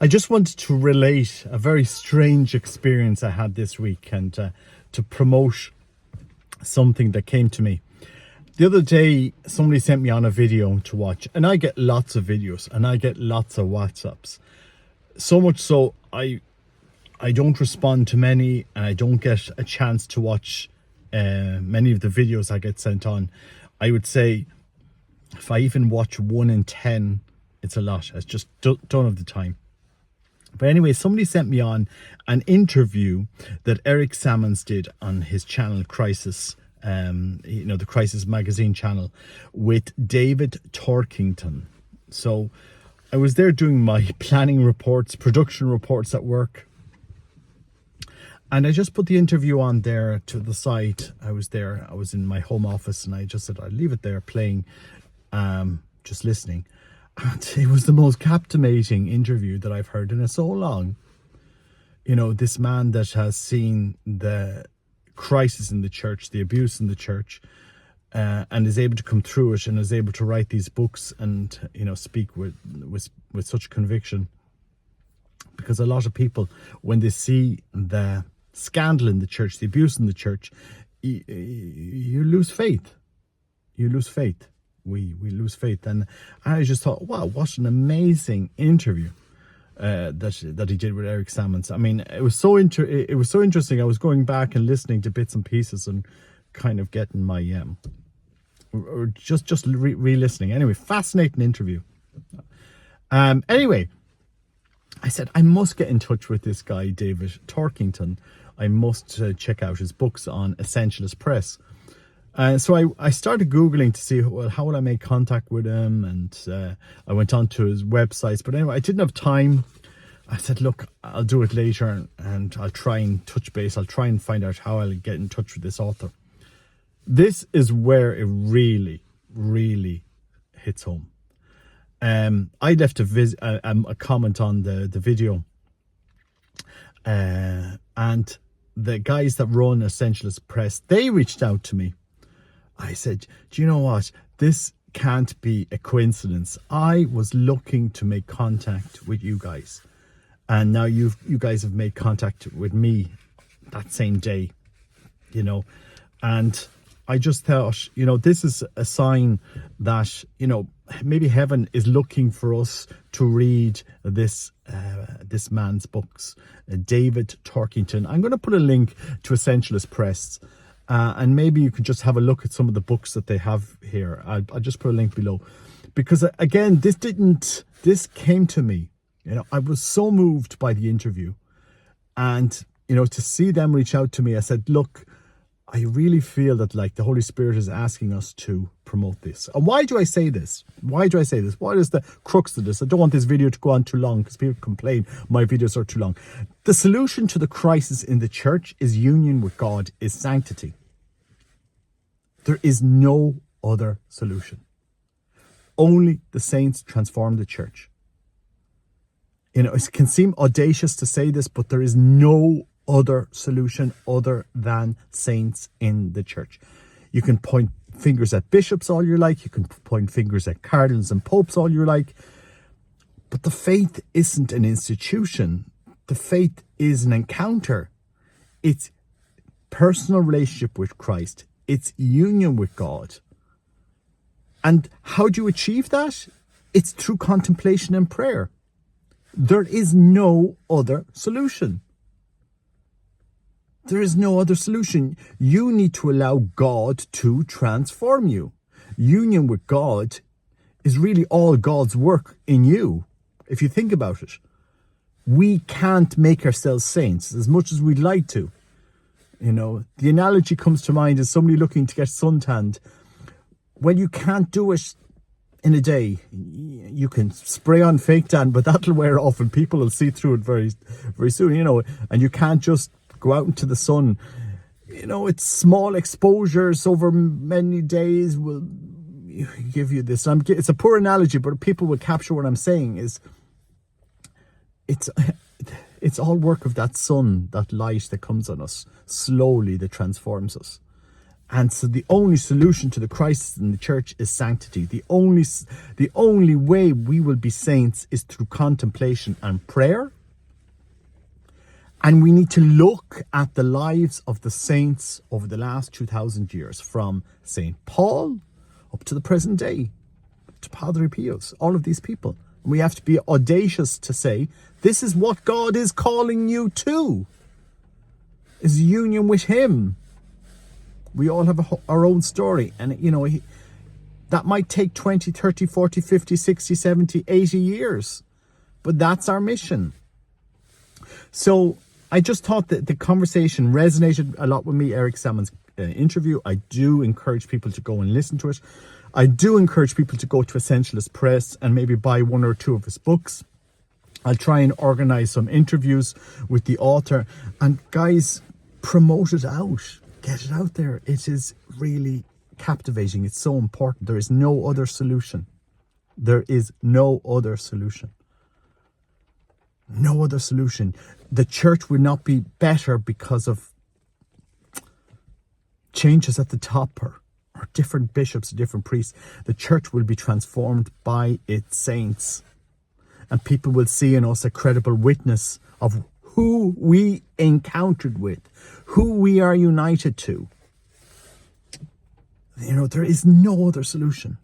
I just wanted to relate a very strange experience I had this week and to promote something that came to me. The other day, somebody sent me on a video to watch, and I get lots of videos and I get lots of WhatsApps. So much so, I don't respond to many, and I don't get a chance to watch many of the videos I get sent on. I would say if I even watch 1 in 10, it's a lot. I just don't have the time. But anyway, somebody sent me on an interview that Eric Sammons did on his channel Crisis, the Crisis magazine channel, with David Torkington. So I was there doing my planning reports, production reports at work. And I just put the interview on there to the side. I was in my home office, and I just said I'd leave it there playing, just listening. And it was the most captivating interview that I've heard in so long. You know, this man that has seen the crisis in the church, the abuse in the church, and is able to come through it and is able to write these books and, speak with such conviction. Because a lot of people, when they see the scandal in the church, the abuse in the church, you lose faith. You lose faith. We lose faith. And I just thought, wow, what an amazing interview that he did with Eric Sammons. I mean, it was so interesting. I was going back and listening to bits and pieces and kind of getting my or just re-listening. Anyway, fascinating interview. Anyway, I said I must get in touch with this guy, David Torkington. I must check out his books on Essentialist Press. So I started Googling to see, well, how will I make contact with him? And I went on to his websites. But anyway, I didn't have time. I said, look, I'll do it later and I'll try and touch base. I'll try and find out how I'll get in touch with this author. This is where it really, really hits home. I left a comment on the video. And the guys that run Essentialist Press, they reached out to me. I said, do you know what? This can't be a coincidence. I was looking to make contact with you guys. And now you guys have made contact with me that same day, And I just thought, this is a sign that, maybe heaven is looking for us to read this man's books, David Torkington. I'm going to put a link to Essentialist Press. And maybe you can just have a look at some of the books that they have here. I'll just put a link below. Because again, this came to me. I was so moved by the interview. And, to see them reach out to me, I said, look, I really feel that the Holy Spirit is asking us to promote this. And why do I say this? What is the crux of this? I don't want this video to go on too long because people complain my videos are too long. The solution to the crisis in the church is union with God, is sanctity. There is no other solution. Only the saints transform the church. It can seem audacious to say this, but there is no other solution other than saints in the church. You can point fingers at bishops all you like. You can point fingers at cardinals and popes all you like. But the faith isn't an institution. The faith is an encounter. It's personal relationship with Christ. It's union with God. And how do you achieve that? It's through contemplation and prayer. There is no other solution. There is no other solution. You need to allow God to transform you. Union with God is really all God's work in you, if you think about it. We can't make ourselves saints as much as we'd like to. The analogy comes to mind as somebody looking to get suntanned. Well, you can't do it in a day. You can spray on fake tan, but that'll wear off and people will see through it very, very soon, and you can't just go out into the sun. It's small exposures over many days will give you this. It's a poor analogy, but people will capture what I'm saying is it's all work of that sun, that light that comes on us slowly, that transforms us. And so the only solution to the crisis in the church is sanctity. The only way we will be saints is through contemplation and prayer. And we need to look at the lives of the saints over the last 2,000 years, from St. Paul up to the present day, to Padre Pius, all of these people. And we have to be audacious to say, this is what God is calling you to, is union with him. We all have our own story, and that might take 20, 30, 40, 50, 60, 70, 80 years, but that's our mission. So I just thought that the conversation resonated a lot with me, Eric Salmon's interview. I do encourage people to go and listen to it. I do encourage people to go to Essentialist Press and maybe buy one or two of his books. I'll try and organize some interviews with the author, and guys, promote it out. Get it out there. It is really captivating. It's so important. There is no other solution. There is no other solution. No other solution. The church would not be better because of changes at the top or different bishops, different priests. The church will be transformed by its saints. And people will see in us a credible witness of who we encountered with, who we are united to. There is no other solution.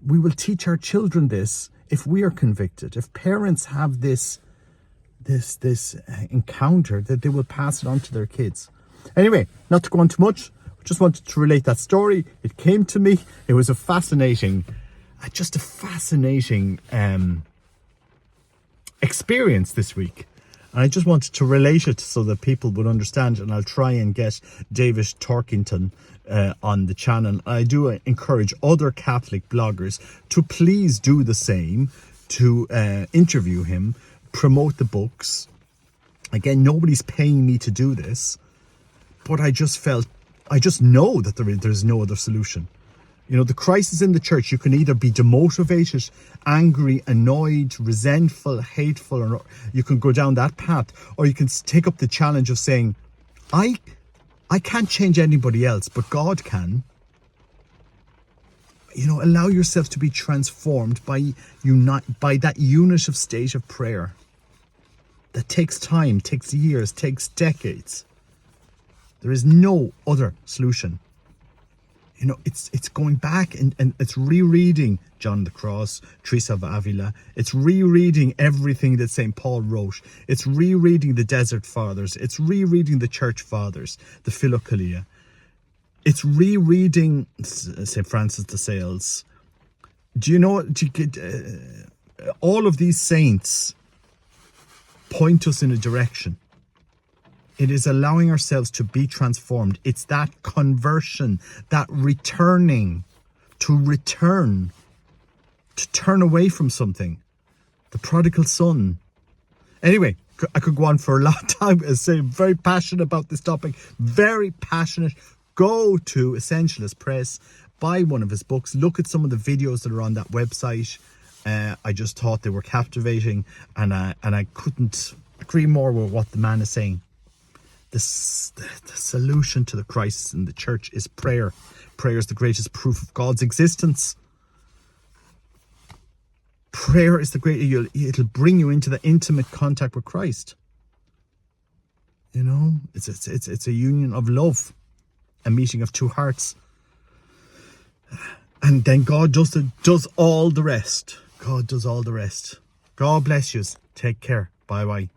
We will teach our children this if we are convicted. If parents have this encounter, that they will pass it on to their kids. Anyway, not to go on too much, just wanted to relate that story. It came to me. It was a fascinating experience this week. And I just wanted to relate it so that people would understand, and I'll try and get David Torkington on the channel. I do encourage other Catholic bloggers to please do the same, to interview him, promote the books. Again, nobody's paying me to do this, but I just know that there's no other solution. The crisis in the church, you can either be demotivated, angry, annoyed, resentful, hateful, or you can go down that path, or you can take up the challenge of saying, I can't change anybody else, but God can. Allow yourself to be transformed by that unitive state of prayer. That takes time, takes years, takes decades. There is no other solution. It's going back and it's rereading John the Cross, Teresa of Avila. It's rereading everything that St. Paul wrote. It's rereading the Desert Fathers. It's rereading the Church Fathers, the Philokalia. It's rereading St. Francis de Sales. All of these saints point us in a direction. It is allowing ourselves to be transformed. It's that conversion, that returning, to turn away from something. The prodigal son. Anyway, I could go on for a long time. I say, very passionate about this topic. Very passionate. Go to Essentialist Press, buy one of his books, look at some of the videos that are on that website. I just thought they were captivating, and I couldn't agree more with what the man is saying. The solution to the crisis in the church is prayer. Prayer is the greatest proof of God's existence. Prayer is it'll bring you into the intimate contact with Christ. It's a union of love, a meeting of two hearts. And then God does all the rest. God does all the rest. God bless you. Take care. Bye bye.